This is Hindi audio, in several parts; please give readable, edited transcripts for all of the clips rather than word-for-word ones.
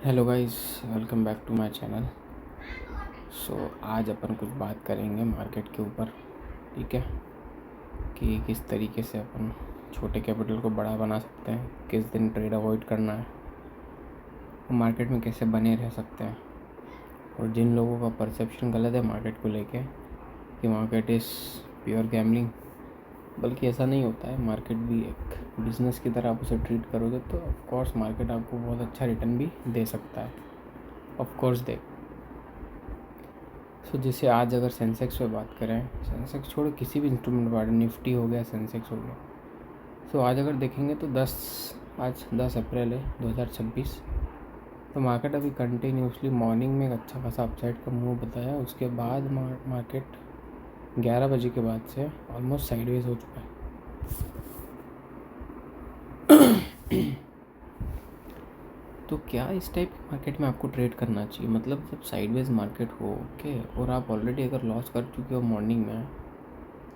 Hello guys, welcome back to my channel. आज अपन कुछ बात करेंगे मार्केट के ऊपर। ठीक है, कि किस तरीके से अपन छोटे कैपिटल को बड़ा बना सकते हैं, किस दिन ट्रेड अवॉइड करना है, और मार्केट में कैसे बने रह सकते हैं। और जिन लोगों का परसेप्शन गलत है मार्केट को लेके कि मार्केट इज़ प्योर गैम्बलिंग, बल्कि ऐसा नहीं होता है। मार्केट भी एक बिज़नेस की तरह आप उसे ट्रीट करोगे तो ऑफ कोर्स मार्केट आपको बहुत अच्छा रिटर्न भी दे सकता है। ऑफ कोर्स दे। जैसे आज अगर सेंसेक्स पे बात करें, सेंसेक्स छोड़ो किसी भी इंस्ट्रूमेंट पर, निफ्टी हो गया, सेंसेक्स हो गया। आज अगर देखेंगे तो आज 10 अप्रैल है 2026। तो मार्केट अभी कंटिन्यूसली मॉर्निंग में एक अच्छा खासा अपसाइड का मूव बताया। उसके बाद मार्केट 11 बजे के बाद से ऑलमोस्ट साइडवेज हो चुका है। तो क्या इस टाइप की मार्केट में आपको ट्रेड करना चाहिए? मतलब जब साइडवेज मार्केट हो ओके, और आप ऑलरेडी अगर लॉस कर चुके हो मॉर्निंग में,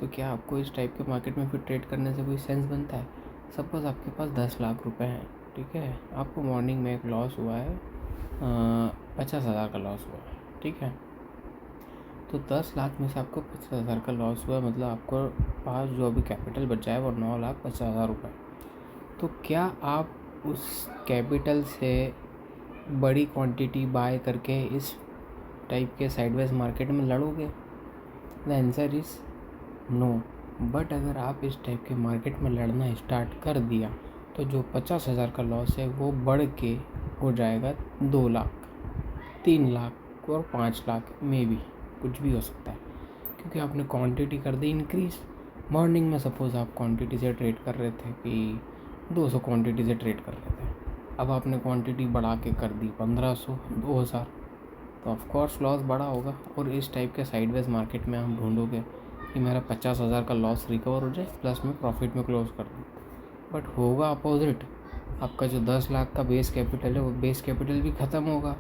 तो क्या आपको इस टाइप के मार्केट में फिर ट्रेड करने से कोई सेंस बनता है? सपोज़ आपके पास 10 लाख रुपए हैं, ठीक है, आपको मॉर्निंग में एक लॉस हुआ है, 50,000 का लॉस हुआ है, ठीक है। तो 10 लाख में से आपको 50,000 का लॉस हुआ, मतलब आपको पास जो अभी कैपिटल बचा है वो 9,50,000 रुपये। तो क्या आप उस कैपिटल से बड़ी क्वांटिटी बाय करके इस टाइप के साइडवेज मार्केट में लड़ोगे? The answer is no. But अगर आप इस टाइप के मार्केट में लड़ना स्टार्ट कर दिया तो जो 50,000 का लॉस है वो बढ़ के हो जाएगा 2 लाख, 3 लाख और 5 लाख में भी, कुछ भी हो सकता है, क्योंकि आपने क्वांटिटी कर दी इंक्रीज़। मॉर्निंग में सपोज़ आप क्वांटिटी से ट्रेड कर रहे थे कि 200 क्वांटिटी से ट्रेड कर रहे थे, अब आपने क्वांटिटी बढ़ा के कर दी 1500, 2000, तो ऑफ कोर्स लॉस बड़ा होगा। और इस टाइप के साइडवेज मार्केट में हम ढूंढोगे कि मेरा 50,000 का लॉस रिकवर हो जाए प्लस मैं प्रॉफिट में क्लोज कर दूँ, बट होगा अपोजिट। आपका जो 10 लाख का बेस कैपिटल है वो बेस कैपिटल भी ख़त्म होगा।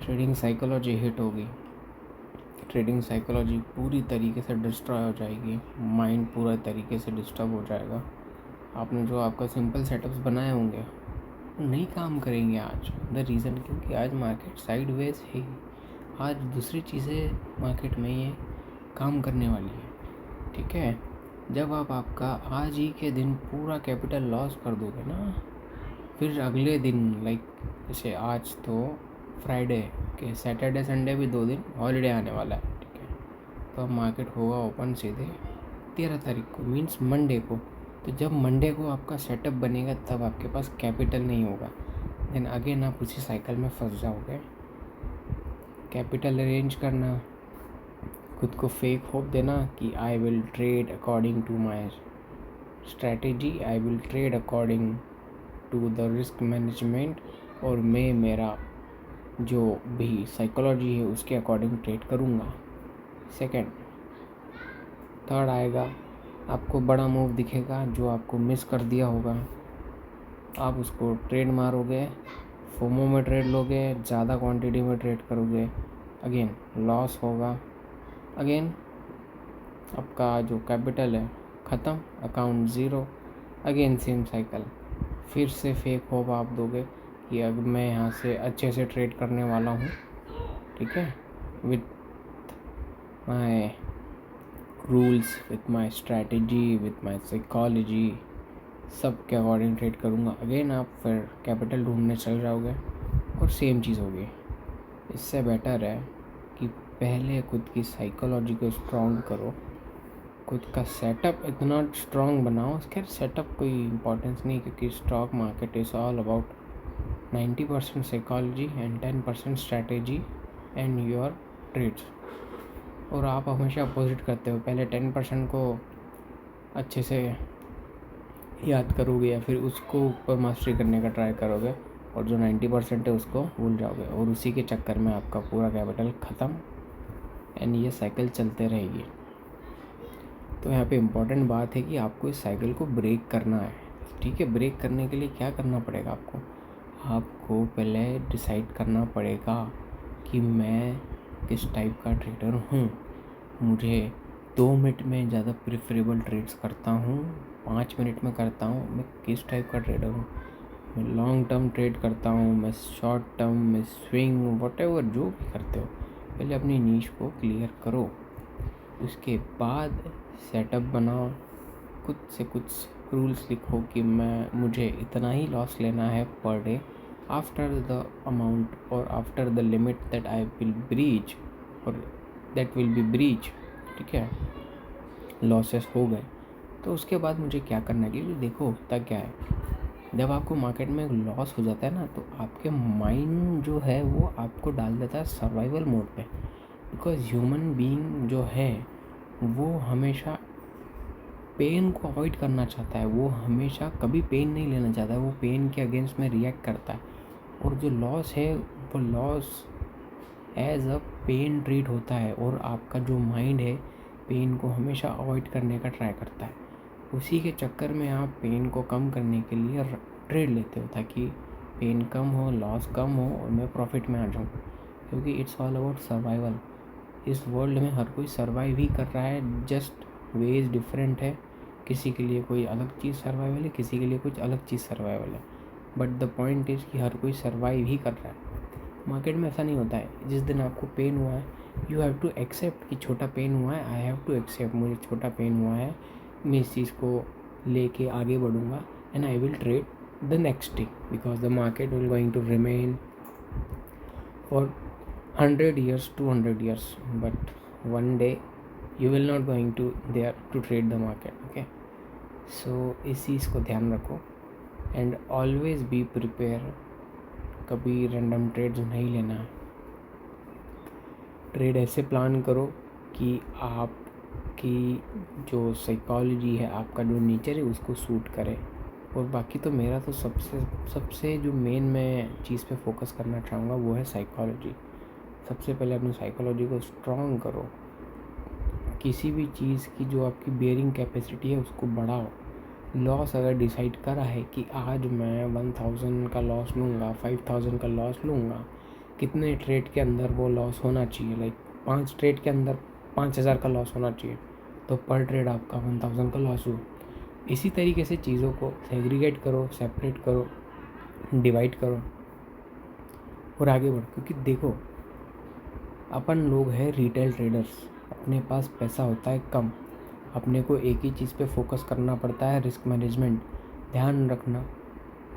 ट्रेडिंग साइकोलॉजी हिट होगी, ट्रेडिंग साइकोलॉजी पूरी तरीके से डिस्ट्रॉय हो जाएगी, माइंड पूरा तरीके से डिस्टर्ब हो जाएगा। आपने जो आपका सिंपल सेटअप्स बनाए होंगे नहीं काम करेंगे आज। द रीज़न क्योंकि आज मार्केट साइडवेज है। आज दूसरी चीज़ें मार्केट में ये काम करने वाली है, ठीक है। जब आप आपका आज ही के दिन पूरा कैपिटल लॉस कर दोगे ना, फिर अगले दिन जैसे आज तो फ्राइडे के, सैटरडे संडे भी 2 दिन हॉलीडे आने वाला है, ठीक है। तो अब मार्केट होगा ओपन सीधे 13 तारीख को, मीन्स मंडे को। तो जब मंडे को आपका सेटअप बनेगा तब आपके पास कैपिटल नहीं होगा, देन अगेन आप उसी साइकिल में फंस जाओगे। कैपिटल अरेंज करना, खुद को फेक होप देना कि I will trade according to my strategy, I will trade according to the risk management, और मैं मेरा जो भी साइकोलॉजी है उसके अकॉर्डिंग ट्रेड करूँगा। सेकंड, थर्ड आएगा, आपको बड़ा मूव दिखेगा जो आपको मिस कर दिया होगा, आप उसको ट्रेड मारोगे, फोमो में ट्रेड लोगे, ज़्यादा क्वांटिटी में ट्रेड करोगे, अगेन लॉस होगा, अगेन आपका जो कैपिटल है ख़त्म, account zero, again same cycle. फिर से फेक होप आप दोगे कि अब मैं यहाँ से अच्छे से ट्रेड करने वाला हूँ, ठीक है, with my rules, with my strategy, with my psychology, सब के अकॉर्डिंग ट्रेड करूँगा। अगेन आप फिर कैपिटल ढूंढने चल जाओगे और सेम चीज़ होगी। इससे बेटर है कि पहले खुद की साइकोलॉजी को स्ट्रॉन्ग करो, खुद का सेटअप इतना स्ट्रॉन्ग बनाओ। खैर सेटअप कोई इम्पोर्टेंस नहीं, क्योंकि stock market is all about 90% psychology and 10% strategy and your trades. और आप हमेशा अपोजिट करते हो, पहले 10% को अच्छे से याद करोगे या फिर उसको ऊपर मास्टरी करने का ट्राई करोगे, और जो 90% है उसको भूल जाओगे, और उसी के चक्कर में आपका पूरा कैपिटल ख़त्म, एंड ये साइकिल चलते रहेगी। तो यहाँ पे इम्पोर्टेंट बात है कि आपको इस साइकिल को ब्रेक करना है, ठीक है। ब्रेक करने के लिए क्या करना पड़ेगा आपको पहले डिसाइड करना पड़ेगा कि मैं किस टाइप का ट्रेडर हूँ। मुझे 2 मिनट में ज़्यादा प्रेफरेबल ट्रेड्स करता हूँ, 5 मिनट में करता हूँ, मैं किस टाइप का ट्रेडर हूँ। मैं लॉन्ग टर्म ट्रेड करता हूँ, मैं शॉर्ट टर्म में स्विंग वॉटेवर जो भी करते हो, पहले अपनी नीश को क्लियर करो। उसके बाद सेटअप बनाओ, खुद से कुछ रूल्स लिखो कि मुझे इतना ही लॉस लेना है per day after the amount और after the limit that I will breach और दैट विल बी ब्रीच। ठीक है, लॉसेस हो गए तो उसके बाद मुझे क्या करना है, क्योंकि देखो होता क्या है, जब आपको मार्केट में लॉस हो जाता है ना, तो आपके माइंड जो है वो आपको डाल देता है सर्वाइवल मोड पे। बिकॉज ह्यूमन बीइंग जो है वो हमेशा पेन को अवॉइड करना चाहता है, वो हमेशा कभी पेन नहीं लेना चाहता है, वो पेन के अगेंस्ट में रिएक्ट करता है। और जो लॉस है वो loss as a pain treat होता है और आपका जो माइंड है पेन को हमेशा अवॉइड करने का ट्राई करता है। उसी के चक्कर में आप पेन को कम करने के लिए ट्रेड लेते हो ताकि पेन कम हो, लॉस कम हो और मैं प्रॉफिट में आ जाऊँ, क्योंकि इट्स ऑल अबाउट सर्वाइवल। इस वर्ल्ड में हर कोई सर्वाइव ही कर रहा है, जस्ट वेज डिफरेंट है। किसी के लिए कोई अलग चीज़ सर्वाइवल है, किसी के लिए कुछ अलग चीज़ सर्वाइवल है, बट द पॉइंट इज़ कि हर कोई सर्वाइव ही कर रहा है। मार्केट में ऐसा नहीं होता है, जिस दिन आपको पेन हुआ है यू हैव टू एक्सेप्ट कि छोटा पेन हुआ है, आई हैव टू एक्सेप्ट मुझे छोटा पेन हुआ है, मैं इस चीज़ को लेके आगे बढ़ूँगा and I will trade the next day because the market will going to remain for 100 years 200 years, but one day you will not going to there to trade the market. Okay, so इस चीज़ को ध्यान रखो एंड ऑलवेज बी प्रिपेयर। कभी रैंडम ट्रेड्स नहीं लेना है, ट्रेड ऐसे प्लान करो कि आपकी जो साइकोलॉजी है, आपका जो नेचर है उसको सूट करे। और बाकी तो मेरा तो सबसे जो मेन मैं चीज़ पे फोकस करना चाहूँगा वो है साइकोलॉजी। सबसे पहले अपनी साइकोलॉजी को स्ट्रॉन्ग करो, किसी भी चीज़ की जो आपकी बेयरिंग कैपेसिटी है उसको बढ़ाओ। लॉस अगर डिसाइड करा है कि आज मैं 1000 का लॉस लूँगा, 5000 का लॉस लूँगा, कितने ट्रेड के अंदर वो लॉस होना चाहिए, लाइक 5 ट्रेड के अंदर 5000 का लॉस होना चाहिए, तो पर ट्रेड आपका 1000 का लॉस हुआ। इसी तरीके से चीज़ों को सेग्रीगेट करो, सेपरेट करो, डिवाइड करो और आगे बढ़ो। क्योंकि देखो अपन लोग हैं रिटेल ट्रेडर्स, अपने पास पैसा होता है कम, अपने को एक ही चीज़ पे फोकस करना पड़ता है, रिस्क मैनेजमेंट। ध्यान रखना,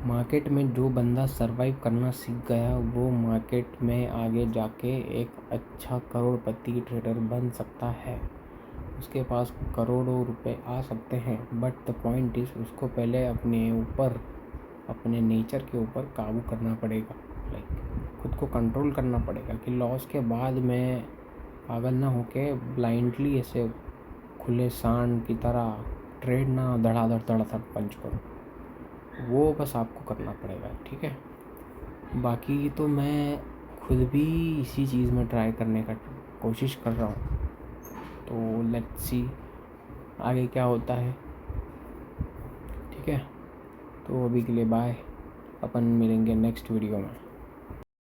मार्केट में जो बंदा सरवाइव करना सीख गया वो मार्केट में आगे जाके एक अच्छा करोड़पति ट्रेडर बन सकता है, उसके पास करोड़ों रुपए आ सकते हैं। बट द पॉइंट इज़ उसको पहले अपने ऊपर, अपने नेचर के ऊपर काबू करना पड़ेगा, लाइक खुद को कंट्रोल करना पड़ेगा कि लॉस के बाद मैं पागल ना होके ब्लाइंडली ऐसे खुले सांड की तरह ट्रेड ना धड़ाधड़ पंच करो, वो बस आपको करना पड़ेगा। ठीक है, बाकी तो मैं खुद भी इसी चीज़ में ट्राई करने का कोशिश कर रहा हूँ, तो लेट्स सी आगे क्या होता है। ठीक है, तो अभी के लिए बाय, अपन मिलेंगे नेक्स्ट वीडियो में।